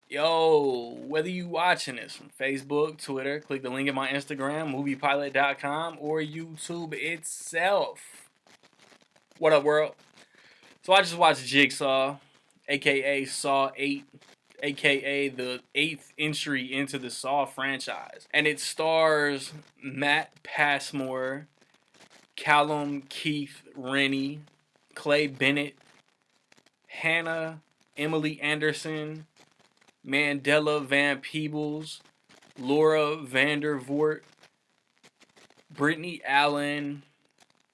Yo, whether you watching this from Facebook, Twitter, click the link in my Instagram, moviepilot.com, or YouTube itself. What up, world? So I just watched Jigsaw, aka Saw 8, aka the 8th entry into the Saw franchise. And it stars Matt Passmore, Callum Keith Rennie, Clay Bennett, Hannah Emily Anderson, Mandela Van Peebles, Laura Vandervoort, Brittany Allen,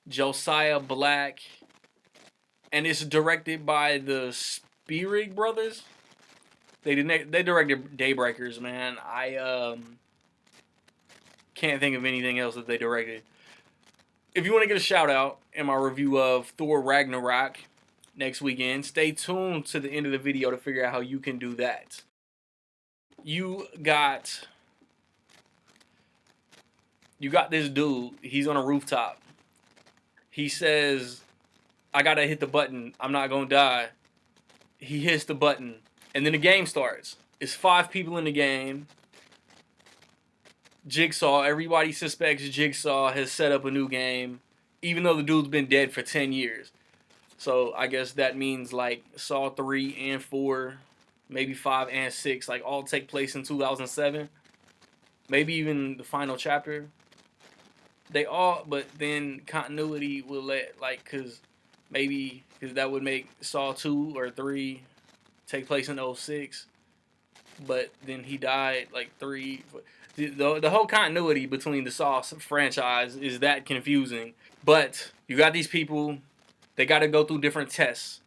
Josiah Black, and it's directed by the Spearig brothers. They directed Daybreakers, man. I can't think of anything else that they directed. If you want to get a shout out in my review of Thor Ragnarok next weekend, stay tuned to the end of the video to figure out how you can do that. You got this dude. He's on a rooftop. He says, "I gotta hit the button. I'm not gonna die." He hits the button, and then the game starts. It's 5 people in the game. Jigsaw. Everybody suspects Jigsaw has set up a new game, even though the dude's been dead for 10 years. So I guess that means like Saw 3 and 4, maybe 5 and 6, like all take place in 2007. Maybe even the final chapter. They all, but then continuity will let, like, cause that would make Saw 2 or 3 take place in 06. But then he died like 3. The whole continuity between the Saw franchise is that confusing. But you got these people, they got to go through different tests.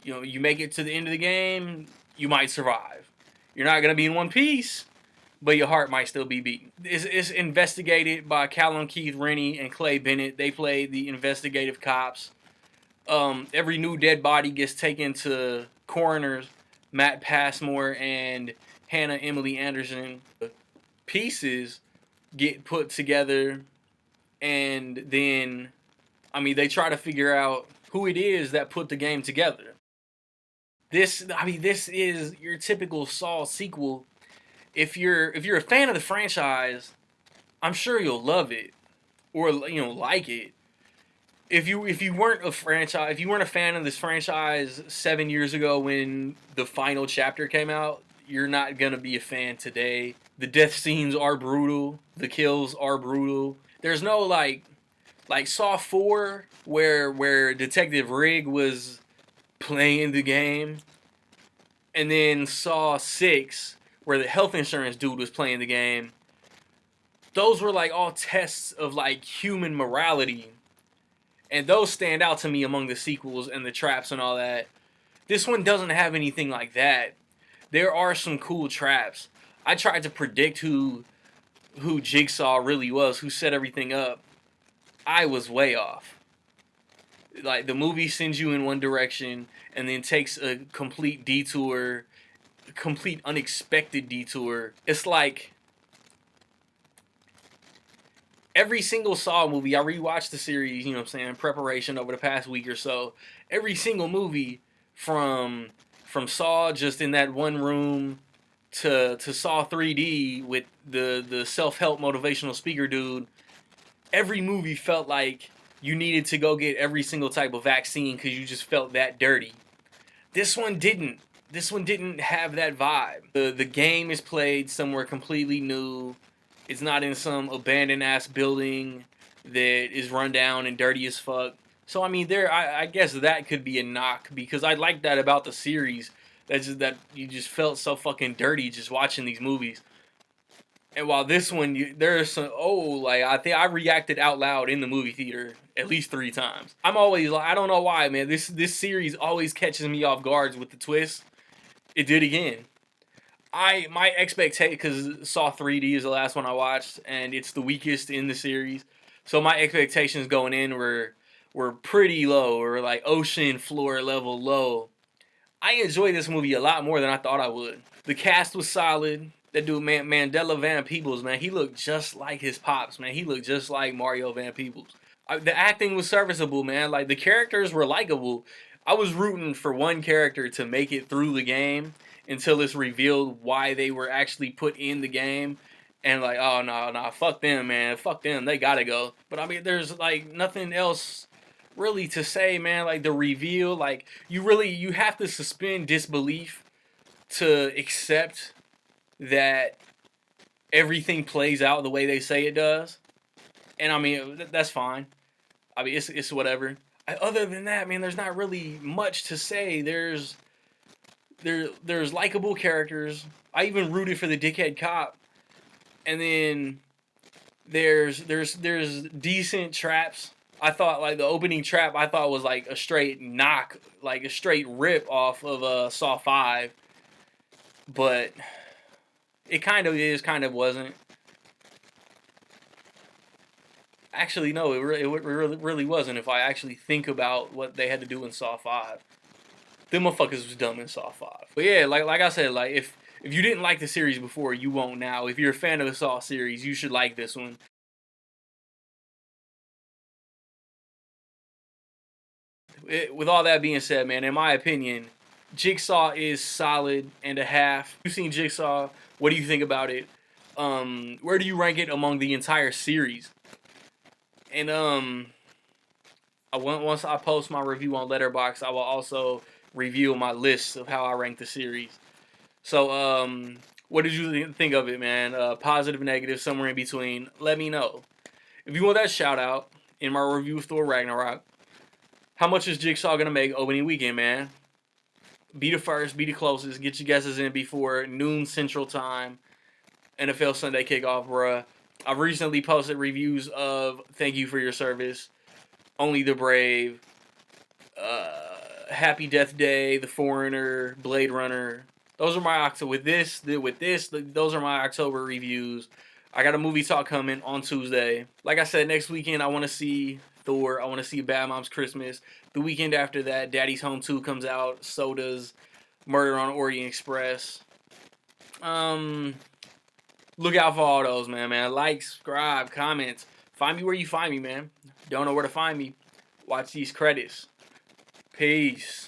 You know, you make it to the end of the game, you might survive. You're not going to be in one piece, but your heart might still be beating. It's investigated by Callum Keith Rennie and Clay Bennett. They play the investigative cops. Every new dead body gets taken to coroners, Matt Passmore and Hannah Emily Anderson. Pieces get put together, and then, they try to figure out who it is that put the game together. This is your typical Saw sequel. If you're a fan of the franchise, I'm sure you'll love it, or like it. If you weren't a fan of this franchise 7 years ago when the final chapter came out, you're not gonna be a fan today. The death scenes are brutal. The kills are brutal. There's no like Saw 4 where Detective Rigg was playing the game, and then Saw 6 where the health insurance dude was playing the game. Those were like all tests of like human morality, and those stand out to me among the sequels and the traps and all that. This one doesn't have anything like that. There are some cool traps. I tried to predict who Jigsaw really was, who set everything up. I was way off. Like, the movie sends you in one direction and then takes a complete detour, a complete unexpected detour. It's like every single Saw movie, I rewatched the series, in preparation over the past week or so. Every single movie from Saw just in that one room to Saw 3D with the self-help motivational speaker dude, every movie felt like you needed to go get every single type of vaccine because you just felt that dirty. This one didn't. This one didn't have that vibe. The game is played somewhere completely new. It's not in some abandoned ass building that is run down and dirty as fuck. So I guess that could be a knock, because I like that about the series. That you just felt so fucking dirty just watching these movies. And while this one, there's some, I think I reacted out loud in the movie theater at least 3 times. I'm always like, I don't know why, man. This series always catches me off guard with the twist. It did again. My expectation, because Saw 3D is the last one I watched, and it's the weakest in the series. So my expectations going in were pretty low, or like ocean floor level low. I enjoyed this movie a lot more than I thought I would. The cast was solid. That dude, Mandela Van Peebles, man, he looked just like his pops, man. He looked just like Mario Van Peebles. The acting was serviceable, man. Like, the characters were likable. I was rooting for one character to make it through the game until it's revealed why they were actually put in the game. And like, oh no, no, fuck them, man, fuck them, they gotta go. But I mean, there's like nothing else really to say, man. Like the reveal, like you have to suspend disbelief to accept that everything plays out the way they say it does. And I mean, that's fine. I mean, it's whatever. Other than that, man, there's not really much to say. There's likable characters. I even rooted for the dickhead cop. And then there's decent traps. I thought like the opening trap I thought was like a straight knock, like a straight rip off of Saw 5. But it kind of is, kind of wasn't. Actually, no, it really wasn't if I actually think about what they had to do in Saw 5. Them motherfuckers was dumb in Saw 5. But yeah, like I said, like if you didn't like the series before, you won't now. If you're a fan of the Saw series, you should like this one. With all that being said, man, in my opinion, Jigsaw is solid and a half. You've seen Jigsaw. What do you think about it? Where do you rank it among the entire series? And once I post my review on Letterboxd, I will also review my list of how I rank the series. So, what did you think of it, man? Positive, negative, somewhere in between. Let me know. If you want that shout out in my review of Thor Ragnarok, how much is Jigsaw gonna make opening weekend, man? Be the first, be the closest. Get your guesses in before noon Central Time. NFL Sunday kickoff, bruh. I've recently posted reviews of Thank You for Your Service, Only the Brave, Happy Death Day, The Foreigner, Blade Runner. Those are my October. Those are my October reviews. I got a movie talk coming on Tuesday. Like I said, next weekend I want to see Thor. I want to see Bad Moms Christmas. The weekend after that, Daddy's Home 2 comes out. So does Murder on Orient Express. Look out for all those, man. Like, subscribe, comments. Find me where you find me, man. Don't know where to find me. Watch these credits. Peace.